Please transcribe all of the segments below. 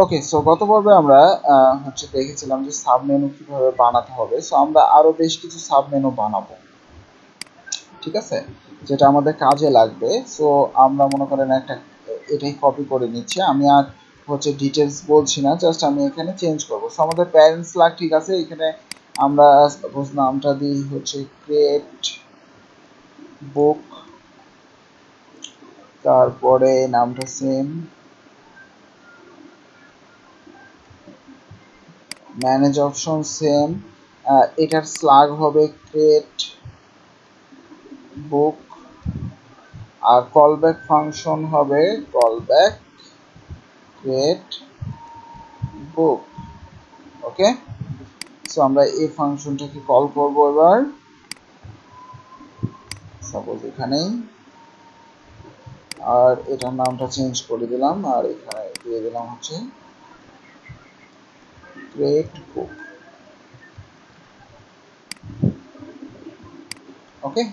ওকে, so গত পর্বে আমরা হচ্ছে দেখেছিলাম যে সাব মেনু কিভাবে বানাতে হবে। সো আমরা আরো বেশ কিছু সাব মেনু বানাবো, ঠিক আছে, যেটা আমাদের কাজে লাগবে। সো আমরা মনে করেন একটা এটাই কপি করে নিচ্ছি, আমি আর হচ্ছে ডিটেলস বলছি না, জাস্ট আমি এখানে চেঞ্জ করবো। সো আমাদের প্যারেন্টস লাগ, ঠিক আছে, এখানে আমরা সাপোজ নামটা দিই হচ্ছে ক্রিয়েট বুক, তারপরে নামটা সেম, ম্যানেজ অপশন সেম, এটার স্লাগ হবে ক্রিয়েট বুক, আর কলব্যাক ফাংশন হবে কলব্যাক ক্রিয়েট বুক। ওকে, সো আমরা এই ফাংশনটাকে কল করব এবার, সাপোজ এখানেই, আর এটার নামটা চেঞ্জ করে দিলাম, আর এখানে দিয়ে দিলাম হচ্ছে ক্রিয়েট বুক। ওকে,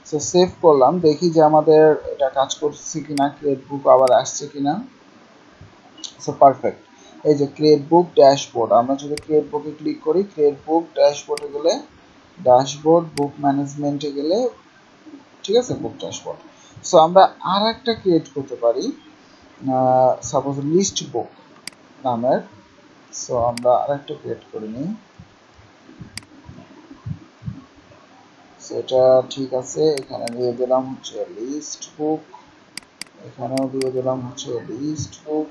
সো সেভ করলাম, দেখি যে আমাদের এটা কাজ করছে কিনা, ক্রিয়েট বুক আবার আসছে কিনা। সো পারফেক্ট, এই যে ক্রিয়েট বুক ড্যাশবোর্ড, আমরা যদি ক্রিয়েট বুকে ক্লিক করি, ক্রিয়েট বুক ড্যাশবোর্ডে গেলে ড্যাশবোর্ড, বুক ম্যানেজমেন্টে গেলে, ঠিক আছে, বুক ড্যাশবোর্ড। সো আমরা আর একটা ক্রিয়েট করতে পারি, সাপোজ লিস্ট বুক নামের। সো আমরা আর একটা ক্রিয়েট করে নিই, সেটা ঠিক আছে, এখানে দিয়ে দিলাম হচ্ছে লিস্ট বুক, এখানেও দিয়ে দিলাম হচ্ছে লিস্ট বুক,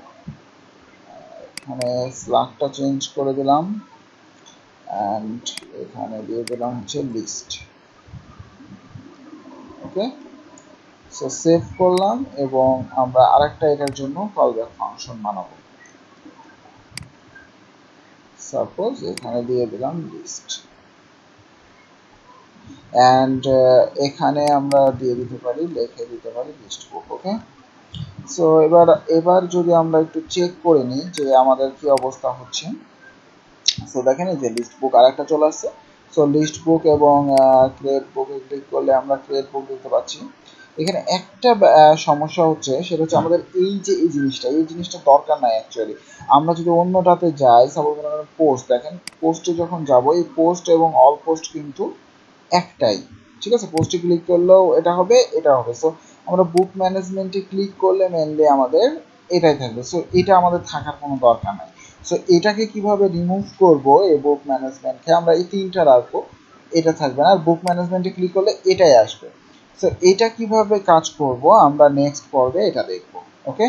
এখানে স্লাগটা চেঞ্জ করে দিলাম, অ্যান্ড এখানে দিয়ে দিলাম হচ্ছে লিস্ট। ওকে, সো সেভ করলাম এবং আমরা আরেকটা এটার জন্য কলব্যাক ফাংশন বানাবো, সাপোজ এখানে দিয়ে দিলাম লিস্ট, অ্যান্ড এখানে আমরা দিয়ে দিতে পারি, লিখে দিতে পারি লিস্ট বুক। ওকে, সো এবার যদি আমরা একটু চেক করে নিই যে আমাদের কি অবস্থা হচ্ছে। সো দেখেন এই যে লিস্ট বুক আরেকটা চলে আসছে। সো লিস্ট বুক এবং ক্রিয়েট বুকে ক্লিক করলে আমরা ক্রিয়েট বুক দেখতে পাচ্ছি। এখানে একটা সমস্যা হচ্ছে, সেটা হচ্ছে আমাদের এই যে এই জিনিসটা দরকার নাই অ্যাকচুয়ালি। আমরা যদি অন্যটাতে যাই, সাপোজ পোস্ট, দেখেন পোস্টে যখন যাব, এই পোস্ট এবং অল পোস্ট কিন্তু একটাই, ঠিক আছে, পোস্টে ক্লিক করলেও এটা হবে, এটা হবে। সো আমরা বুক ম্যানেজমেন্টে ক্লিক করলে মেনলি আমাদের এটাই থাকবে। সো এটা আমাদের থাকার কোনো দরকার নাই। সো এটাকে কিভাবে রিমুভ করব, এই বুক ম্যানেজমেন্টকে আমরা এই তিনটা রাখবো, এটা থাকবে না, আর বুক ম্যানেজমেন্টে ক্লিক করলে এটাই আসবে। সো এটা কিভাবে কাজ করব আমরা নেক্সট পর্বে এটা দেখব। ওকে।